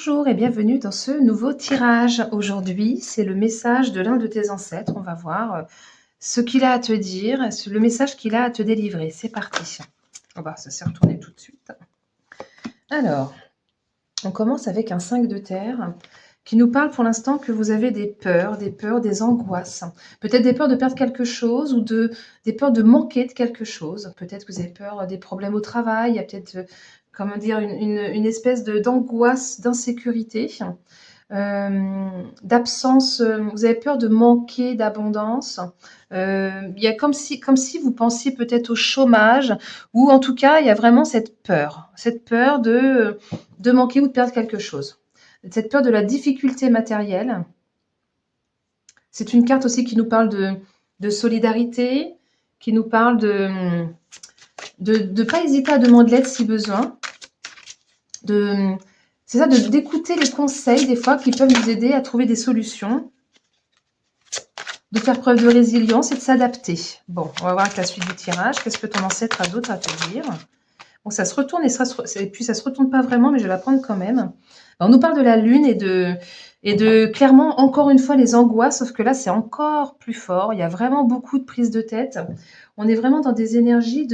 Bonjour et bienvenue dans ce nouveau tirage. Aujourd'hui, c'est le message de l'un de tes ancêtres. On va voir ce qu'il a à te dire, le message qu'il a à te délivrer. C'est parti. Ça s'est retourné tout de suite. Alors, on commence avec un 5 de terre qui nous parle pour l'instant que vous avez des peurs, des angoisses. Peut-être des peurs de perdre quelque chose ou des peurs de manquer de quelque chose. Peut-être que vous avez peur des problèmes au travail. Il y a peut-être, comment dire, une espèce d'angoisse, d'insécurité, d'absence. Vous avez peur de manquer d'abondance. Il y a comme si vous pensiez peut-être au chômage, ou en tout cas, il y a vraiment cette peur de manquer ou de perdre quelque chose. Cette peur de la difficulté matérielle. C'est une carte aussi qui nous parle de solidarité, qui nous parle de ne pas hésiter à demander de l'aide si besoin. C'est ça, d'écouter les conseils des fois qui peuvent nous aider à trouver des solutions, de faire preuve de résilience et de s'adapter. Bon, on va voir avec la suite du tirage. Qu'est-ce que ton ancêtre a d'autre à te dire? Bon, ça se retourne et puis ça se retourne pas vraiment, mais je vais la prendre quand même. On nous parle de la lune et de clairement, encore une fois, les angoisses, sauf que là, c'est encore plus fort. Il y a vraiment beaucoup de prise de tête. On est vraiment dans des énergies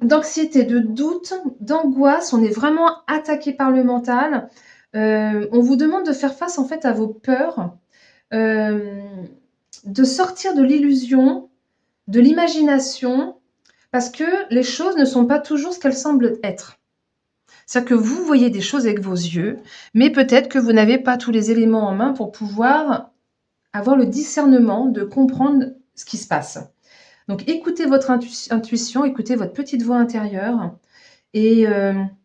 d'anxiété, de doute, d'angoisse. On est vraiment attaqué par le mental. On vous demande de faire face en fait à vos peurs, de sortir de l'illusion, de l'imagination, parce que les choses ne sont pas toujours ce qu'elles semblent être. C'est-à-dire que vous voyez des choses avec vos yeux, mais peut-être que vous n'avez pas tous les éléments en main pour pouvoir avoir le discernement de comprendre ce qui se passe. Donc écoutez votre intuition, écoutez votre petite voix intérieure et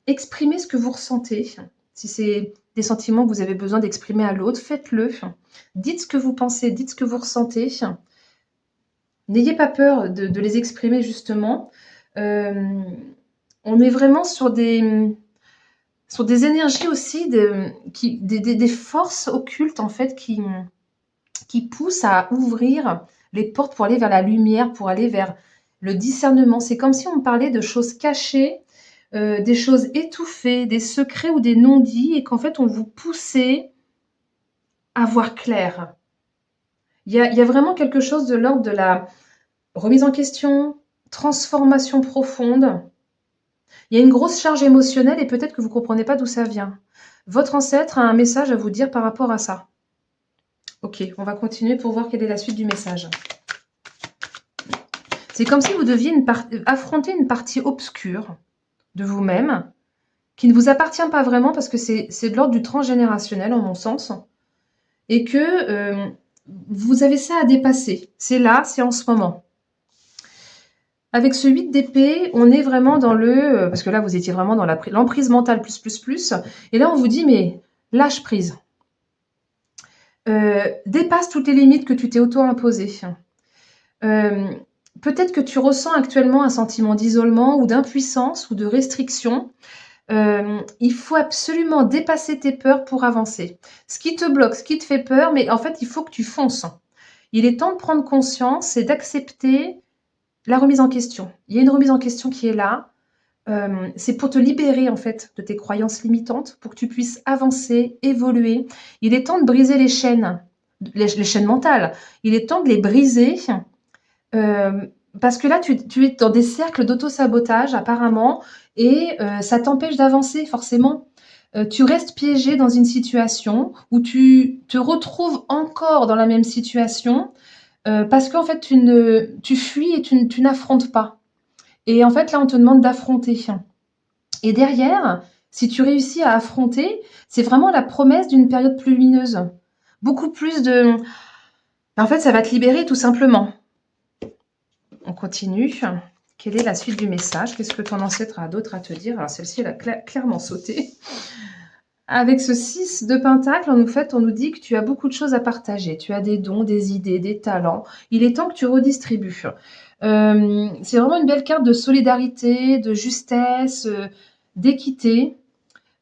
exprimez ce que vous ressentez. Si c'est des sentiments que vous avez besoin d'exprimer à l'autre, faites-le. Dites ce que vous pensez, dites ce que vous ressentez. N'ayez pas peur de les exprimer justement. On est vraiment sur des énergies aussi, des forces occultes en fait qui poussent à ouvrir les portes pour aller vers la lumière, pour aller vers le discernement. C'est comme si on parlait de choses cachées, des choses étouffées, des secrets ou des non-dits, et qu'en fait on vous poussait à voir clair. Il y a vraiment quelque chose de l'ordre de la remise en question, transformation profonde. Il y a une grosse charge émotionnelle et peut-être que vous ne comprenez pas d'où ça vient. Votre ancêtre a un message à vous dire par rapport à ça. Ok, on va continuer pour voir quelle est la suite du message. C'est comme si vous deviez affronter une partie obscure de vous-même qui ne vous appartient pas vraiment parce que c'est de l'ordre du transgénérationnel en mon sens et que vous avez ça à dépasser. C'est là, c'est en ce moment. Avec ce 8 d'épée, on est vraiment dans parce que là, vous étiez vraiment dans l'emprise mentale plus. Et là, on vous dit, mais lâche prise. Dépasse toutes les limites que tu t'es auto-imposées. Peut-être que tu ressens actuellement un sentiment d'isolement ou d'impuissance ou de restriction. Il faut absolument dépasser tes peurs pour avancer. Ce qui te bloque, ce qui te fait peur, mais en fait, il faut que tu fonces. Il est temps de prendre conscience et d'accepter la remise en question. Il y a une remise en question qui est là. C'est pour te libérer en fait de tes croyances limitantes, pour que tu puisses avancer, évoluer. Il est temps de briser les chaînes mentales. Il est temps de les briser parce que là, tu es dans des cercles d'auto-sabotage apparemment et ça t'empêche d'avancer forcément. Tu restes piégé dans une situation où tu te retrouves encore dans la même situation parce qu'en fait, tu fuis et tu n'affrontes pas. Et en fait, là, on te demande d'affronter. Et derrière, si tu réussis à affronter, c'est vraiment la promesse d'une période plus lumineuse. Beaucoup plus de... En fait, ça va te libérer tout simplement. On continue. Quelle est la suite du message? Qu'est-ce que ton ancêtre a d'autre à te dire? Alors, celle-ci, elle a clairement sauté. Avec ce 6 de pentacle, on nous dit que tu as beaucoup de choses à partager. Tu as des dons, des idées, des talents. Il est temps que tu redistribues. C'est vraiment une belle carte de solidarité, de justesse, d'équité.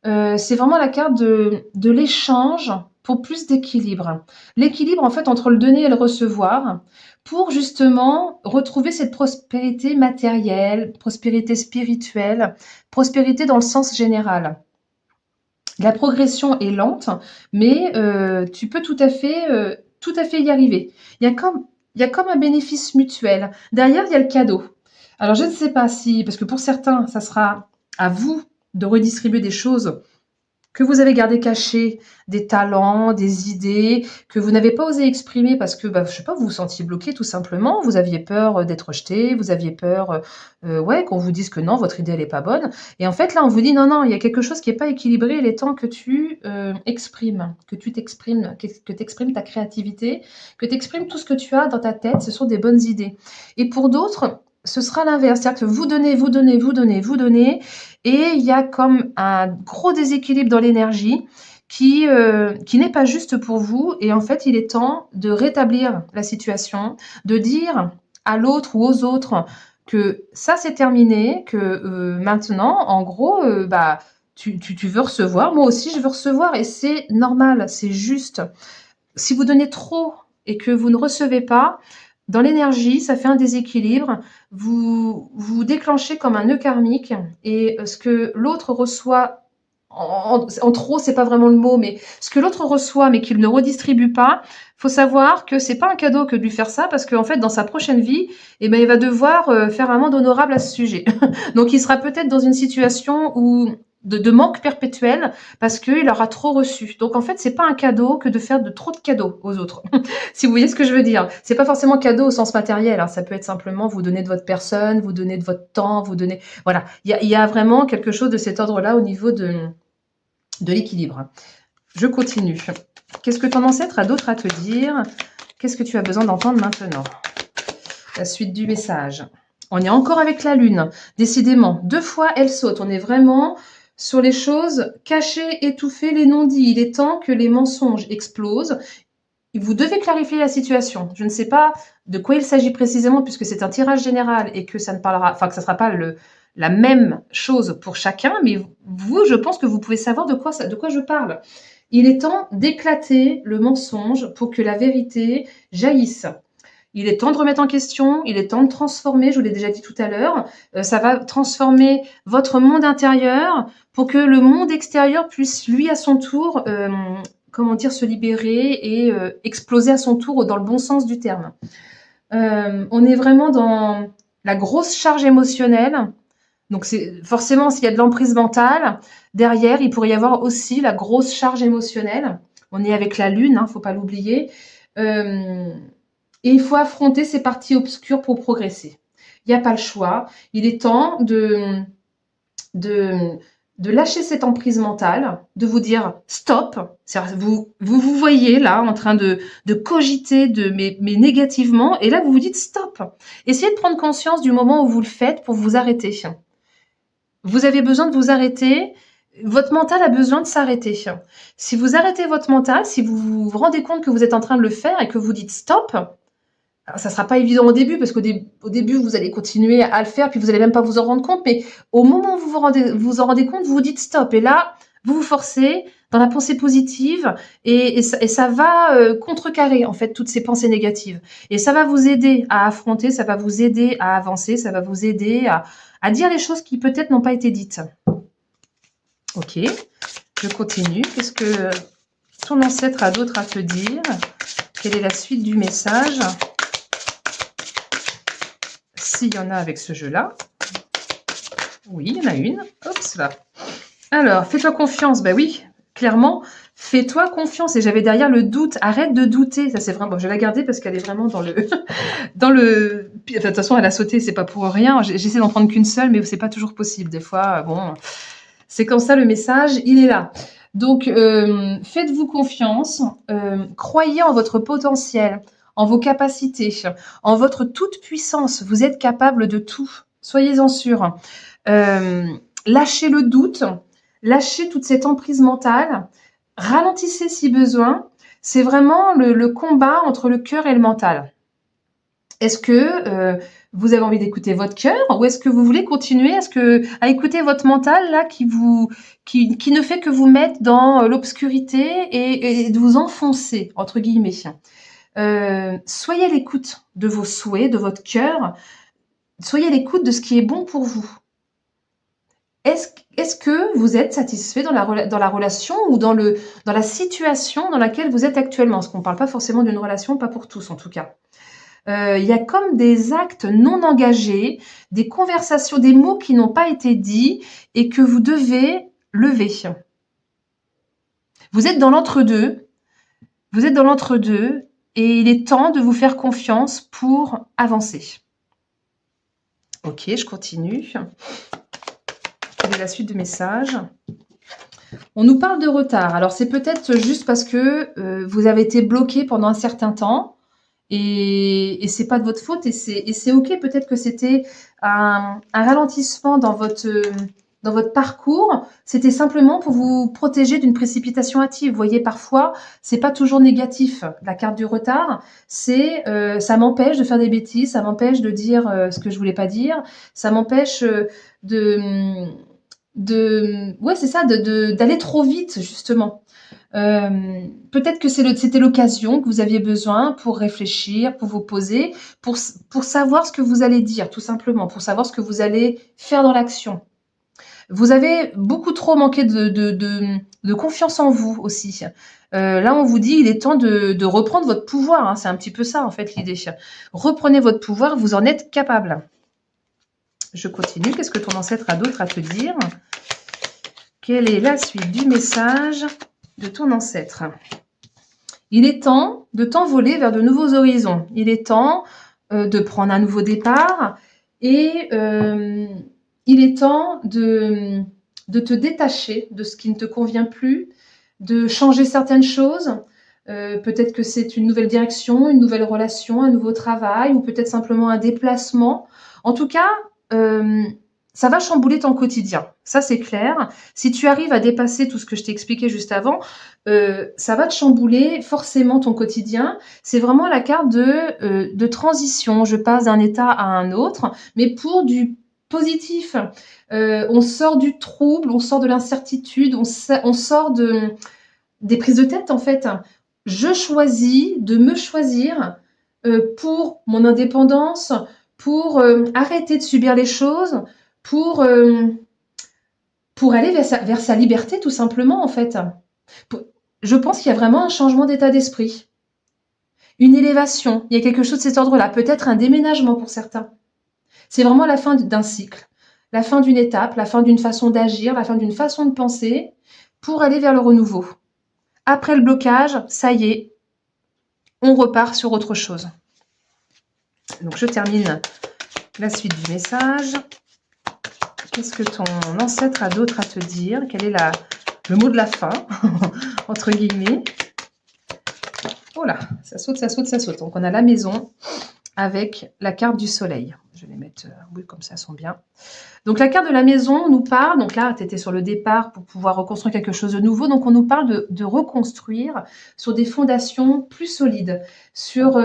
C'est vraiment la carte de l'échange pour plus d'équilibre. L'équilibre, en fait, entre le donner et le recevoir, pour justement retrouver cette prospérité matérielle, prospérité spirituelle, prospérité dans le sens général. La progression est lente, mais tu peux tout à fait y arriver. Il y a comme il y a comme un bénéfice mutuel. Derrière, il y a le cadeau. Alors je ne sais pas si parce que pour certains, ça sera à vous de redistribuer des choses que vous avez gardé caché, des talents, des idées que vous n'avez pas osé exprimer parce que, bah, je sais pas, vous vous sentiez bloqué tout simplement. Vous aviez peur d'être rejeté, vous aviez peur, ouais, qu'on vous dise que non, votre idée elle est pas bonne. Et en fait, là, on vous dit non, non, il y a quelque chose qui est pas équilibré. Il est temps que tu exprimes, que tu t'exprimes, que tu exprimes ta créativité, que tu exprimes tout ce que tu as dans ta tête. Ce sont des bonnes idées. Et pour d'autres, ce sera l'inverse, c'est-à-dire que vous donnez, vous donnez, vous donnez, vous donnez, et il y a comme un gros déséquilibre dans l'énergie qui n'est pas juste pour vous. Et en fait, il est temps de rétablir la situation, de dire à l'autre ou aux autres que ça c'est terminé, que maintenant, en gros, bah, tu veux recevoir, moi aussi je veux recevoir, et c'est normal, c'est juste. Si vous donnez trop et que vous ne recevez pas, dans l'énergie, ça fait un déséquilibre. Vous déclenchez comme un nœud karmique, et ce que l'autre reçoit en trop, c'est pas vraiment le mot, mais ce que l'autre reçoit mais qu'il ne redistribue pas, faut savoir que c'est pas un cadeau que de lui faire ça, parce qu'en fait, dans sa prochaine vie, eh ben, il va devoir faire un monde honorable à ce sujet. Donc, il sera peut-être dans une situation où de manque perpétuel parce qu'il aura trop reçu. Donc en fait, c'est pas un cadeau que de faire de trop de cadeaux aux autres. Si vous voyez ce que je veux dire. C'est pas forcément cadeau au sens matériel, hein. Ça peut être simplement vous donner de votre personne, vous donner de votre temps, vous donner. Voilà. Il y a vraiment quelque chose de cet ordre-là au niveau de l'équilibre. Je continue. Qu'est-ce que ton ancêtre a d'autre à te dire? Qu'est-ce que tu as besoin d'entendre maintenant? La suite du message. On est encore avec la lune. Décidément, 2 fois elle saute. On est vraiment sur les choses cachées, étouffées, les non-dits. Il est temps que les mensonges explosent. Vous devez clarifier la situation. Je ne sais pas de quoi il s'agit précisément, puisque c'est un tirage général et que ça ne parlera, enfin que ça ne sera pas la même chose pour chacun, mais vous, je pense que vous pouvez savoir de quoi je parle. Il est temps d'éclater le mensonge pour que la vérité jaillisse. Il est temps de remettre en question, il est temps de transformer, je vous l'ai déjà dit tout à l'heure, ça va transformer votre monde intérieur pour que le monde extérieur puisse, lui, à son tour, comment dire, se libérer et exploser à son tour dans le bon sens du terme. On est vraiment dans la grosse charge émotionnelle. Donc, c'est forcément, s'il y a de l'emprise mentale, derrière, il pourrait y avoir aussi la grosse charge émotionnelle. On est avec la lune, hein, faut pas l'oublier. Euh, et il faut affronter ces parties obscures pour progresser. Il n'y a pas le choix. Il est temps de, de lâcher cette emprise mentale, de vous dire stop. Vous voyez là en train de cogiter mais négativement, et là vous vous dites stop. Essayez de prendre conscience du moment où vous le faites pour vous arrêter. Vous avez besoin de vous arrêter. Votre mental a besoin de s'arrêter. Si vous arrêtez votre mental, si vous vous rendez compte que vous êtes en train de le faire et que vous dites stop, alors, ça sera pas évident au début parce au début, vous allez continuer à le faire, puis vous allez même pas vous en rendre compte. Mais au moment où vous en rendez compte, vous vous dites stop. Et là, vous vous forcez dans la pensée positive, et ça va contrecarrer en fait toutes ces pensées négatives. Et ça va vous aider à affronter, ça va vous aider à avancer, ça va vous aider à dire les choses qui peut-être n'ont pas été dites. Ok, je continue. Qu'est-ce que ton ancêtre a d'autre à te dire? Quelle est la suite du message? S'il y en a avec ce jeu-là. Oui, il y en a une. Hop là. Alors, fais-toi confiance. Ben oui, clairement, fais-toi confiance. Et j'avais derrière le doute. Arrête de douter. Ça, c'est vraiment. Bon, je vais la garder parce qu'elle est vraiment dans le. Dans le. Enfin, de toute façon, elle a sauté, c'est pas pour rien. J'essaie d'en prendre qu'une seule, mais c'est pas toujours possible. Des fois, bon. C'est comme ça, le message, il est là. Donc, faites-vous confiance. Croyez en votre potentiel, en vos capacités, en votre toute puissance. Vous êtes capable de tout. Soyez-en sûrs. Lâchez le doute, lâchez toute cette emprise mentale, ralentissez si besoin. C'est vraiment le combat entre le cœur et le mental. Est-ce que vous avez envie d'écouter votre cœur, ou est-ce que vous voulez continuer à écouter votre mental là qui ne fait que vous mettre dans l'obscurité et de vous enfoncer entre guillemets. Soyez à l'écoute de vos souhaits, de votre cœur. Soyez à l'écoute de ce qui est bon pour vous. Est-ce que vous êtes satisfait dans la relation ou dans la situation dans laquelle vous êtes actuellement? Parce qu'on ne parle pas forcément d'une relation, pas pour tous en tout cas. Il y a comme des actes non engagés, des conversations, des mots qui n'ont pas été dits et que vous devez lever. Vous êtes dans l'entre-deux, vous êtes dans l'entre-deux et il est temps de vous faire confiance pour avancer. Ok, je continue. Quelle est la suite du message? On nous parle de retard. Alors, c'est peut-être juste parce que vous avez été bloqué pendant un certain temps et c'est pas de votre faute et c'est ok. Peut-être que c'était un ralentissement dans votre parcours. C'était simplement pour vous protéger d'une précipitation hâtive. Vous voyez, parfois, c'est pas toujours négatif. La carte du retard, c'est ça m'empêche de faire des bêtises, ça m'empêche de dire ce que je voulais pas dire, ça m'empêche de ouais, c'est ça, d'aller trop vite, justement. Peut-être que c'était l'occasion que vous aviez besoin pour réfléchir, pour vous poser, pour savoir ce que vous allez dire, tout simplement, pour savoir ce que vous allez faire dans l'action. Vous avez beaucoup trop manqué de confiance en vous aussi. Là, on vous dit, il est temps de reprendre votre pouvoir. Hein, c'est un petit peu ça, en fait, l'idée. Reprenez votre pouvoir, vous en êtes capable. Je continue. Qu'est-ce que ton ancêtre a d'autre à te dire? Quelle est la suite du message de ton ancêtre? Il est temps de t'envoler vers de nouveaux horizons. Il est temps de prendre un nouveau départ et il est temps de te détacher de ce qui ne te convient plus, de changer certaines choses. Peut-être que c'est une nouvelle direction, une nouvelle relation, un nouveau travail ou peut-être simplement un déplacement. En tout cas, ça va chambouler ton quotidien. Ça, c'est clair. Si tu arrives à dépasser tout ce que je t'ai expliqué juste avant, ça va te chambouler forcément ton quotidien. C'est vraiment la carte de transition. Je passe d'un état à un autre, mais pour du positif. On sort du trouble, on sort de l'incertitude, on sort des prises de tête, en fait. Je choisis de me choisir pour mon indépendance, pour arrêter de subir les choses, pour aller vers sa liberté, tout simplement, en fait. Je pense qu'il y a vraiment un changement d'état d'esprit, une élévation. Il y a quelque chose de cet ordre-là, peut-être un déménagement pour certains. C'est vraiment la fin d'un cycle, la fin d'une étape, la fin d'une façon d'agir, la fin d'une façon de penser pour aller vers le renouveau. Après le blocage, ça y est, on repart sur autre chose. Donc, je termine la suite du message. Qu'est-ce que ton ancêtre a d'autre à te dire? Quel est le mot de la fin, entre guillemets? Oh là, ça saute, ça saute, ça saute. Donc, on a la maison avec la carte du soleil. Je vais les mettre, oui, comme ça, elles sont bien. Donc, la carte de la maison nous parle, donc là, tu étais sur le départ pour pouvoir reconstruire quelque chose de nouveau. Donc, on nous parle de reconstruire sur des fondations plus solides, sur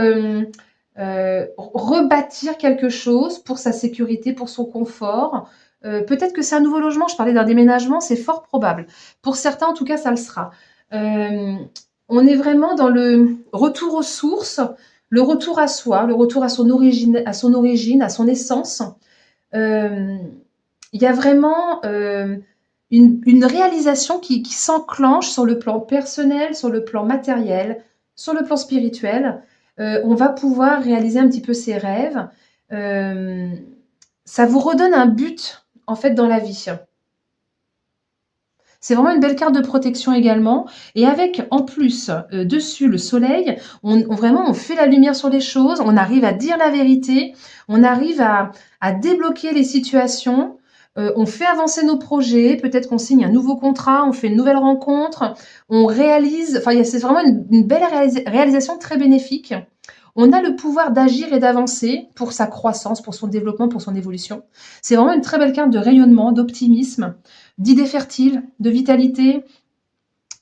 rebâtir quelque chose pour sa sécurité, pour son confort. Peut-être que c'est un nouveau logement, je parlais d'un déménagement, c'est fort probable. Pour certains, en tout cas, ça le sera. On est vraiment dans le retour aux sources, le retour à soi, le retour à son origine, à son essence. Il y a vraiment une réalisation qui s'enclenche sur le plan personnel, sur le plan matériel, sur le plan spirituel. On va pouvoir réaliser un petit peu ses rêves. Ça vous redonne un but, en fait, dans la vie. C'est vraiment une belle carte de protection également. Et avec, en plus, dessus, le soleil, on fait la lumière sur les choses, on arrive à dire la vérité, on arrive à débloquer les situations, on fait avancer nos projets, peut-être qu'on signe un nouveau contrat, on fait une nouvelle rencontre, on réalise, enfin, c'est vraiment une belle réalisation très bénéfique. On a le pouvoir d'agir et d'avancer pour sa croissance, pour son développement, pour son évolution. C'est vraiment une très belle carte de rayonnement, d'optimisme, d'idées fertiles, de vitalité.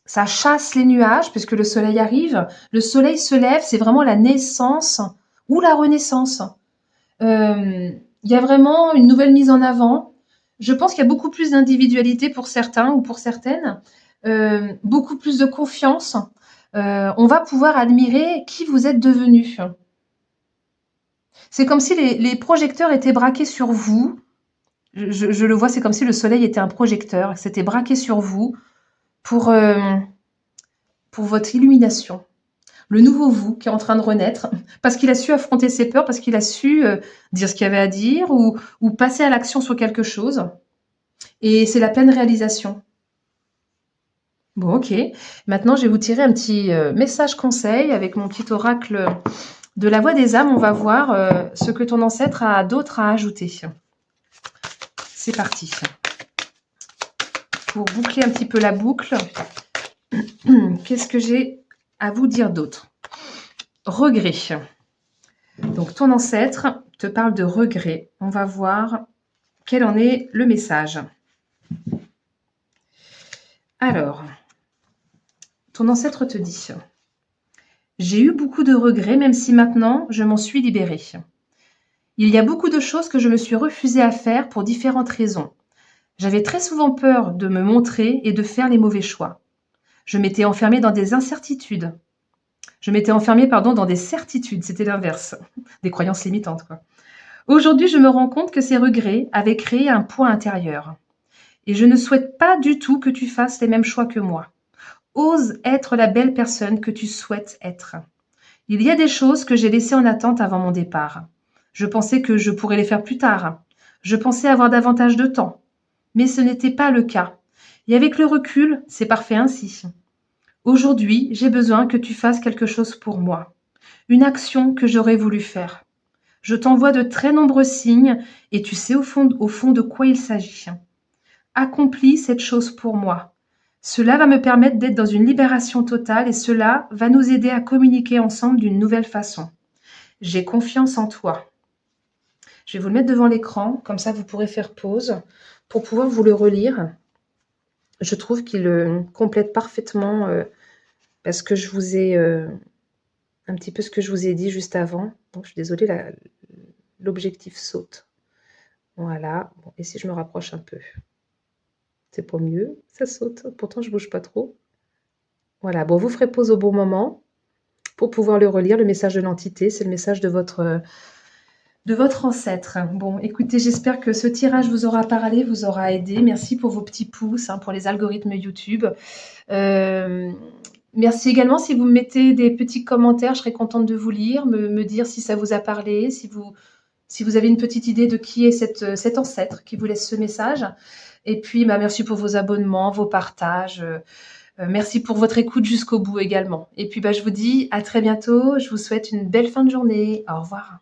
Ça chasse les nuages puisque le soleil arrive. Le soleil se lève, c'est vraiment la naissance ou la renaissance. Il y a vraiment une nouvelle mise en avant. Je pense qu'il y a beaucoup plus d'individualité pour certains ou pour certaines, beaucoup plus de confiance. On va pouvoir admirer qui vous êtes devenu. C'est comme si les projecteurs étaient braqués sur vous Je le vois, c'est comme si le soleil était un projecteur, que c'était braqué sur vous pour, pour votre illumination. Le nouveau vous qui est en train de renaître, parce qu'il a su affronter ses peurs, parce qu'il a su, dire ce qu'il y avait à dire ou passer à l'action sur quelque chose et c'est la pleine réalisation. Bon, OK. Maintenant, je vais vous tirer un petit, message conseil avec mon petit oracle, de la voix des âmes. On va voir, ce que ton ancêtre a d'autre à ajouter. C'est parti. Pour boucler un petit peu la boucle, qu'est-ce que j'ai à vous dire d'autre? Regret. Donc ton ancêtre te parle de regret. On va voir quel en est le message. Alors, ton ancêtre te dit: j'ai eu beaucoup de regrets, même si maintenant je m'en suis libérée. Il y a beaucoup de choses que je me suis refusée à faire pour différentes raisons. J'avais très souvent peur de me montrer et de faire les mauvais choix. Je m'étais enfermée dans des incertitudes. Je m'étais enfermée, pardon, dans des certitudes, c'était l'inverse, des croyances limitantes, quoi. Aujourd'hui, je me rends compte que ces regrets avaient créé un poids intérieur. Et je ne souhaite pas du tout que tu fasses les mêmes choix que moi. Ose être la belle personne que tu souhaites être. Il y a des choses que j'ai laissées en attente avant mon départ. Je pensais que je pourrais les faire plus tard. Je pensais avoir davantage de temps. Mais ce n'était pas le cas. Et avec le recul, c'est parfait ainsi. Aujourd'hui, j'ai besoin que tu fasses quelque chose pour moi. Une action que j'aurais voulu faire. Je t'envoie de très nombreux signes et tu sais au fond de quoi il s'agit. Accomplis cette chose pour moi. Cela va me permettre d'être dans une libération totale et cela va nous aider à communiquer ensemble d'une nouvelle façon. J'ai confiance en toi. Je vais vous le mettre devant l'écran, comme ça vous pourrez faire pause pour pouvoir vous le relire. Je trouve qu'il complète parfaitement parce que je vous ai un petit peu ce que je vous ai dit juste avant. Donc je suis désolée, l'objectif saute. Voilà. Bon, et si je me rapproche un peu? C'est pas mieux, ça saute. Pourtant, je bouge pas trop. Voilà, bon, vous ferez pause au bon moment pour pouvoir le relire. Le message de l'entité, c'est le message de votre ancêtre. Bon, écoutez, j'espère que ce tirage vous aura parlé, vous aura aidé. Merci pour vos petits pouces, hein, pour les algorithmes YouTube. Merci également si vous me mettez des petits commentaires, je serais contente de vous lire, me dire si ça vous a parlé, si vous avez une petite idée de qui est cet ancêtre qui vous laisse ce message. Et puis, bah, merci pour vos abonnements, vos partages. Merci pour votre écoute jusqu'au bout également. Et puis, bah, je vous dis à très bientôt. Je vous souhaite une belle fin de journée. Au revoir.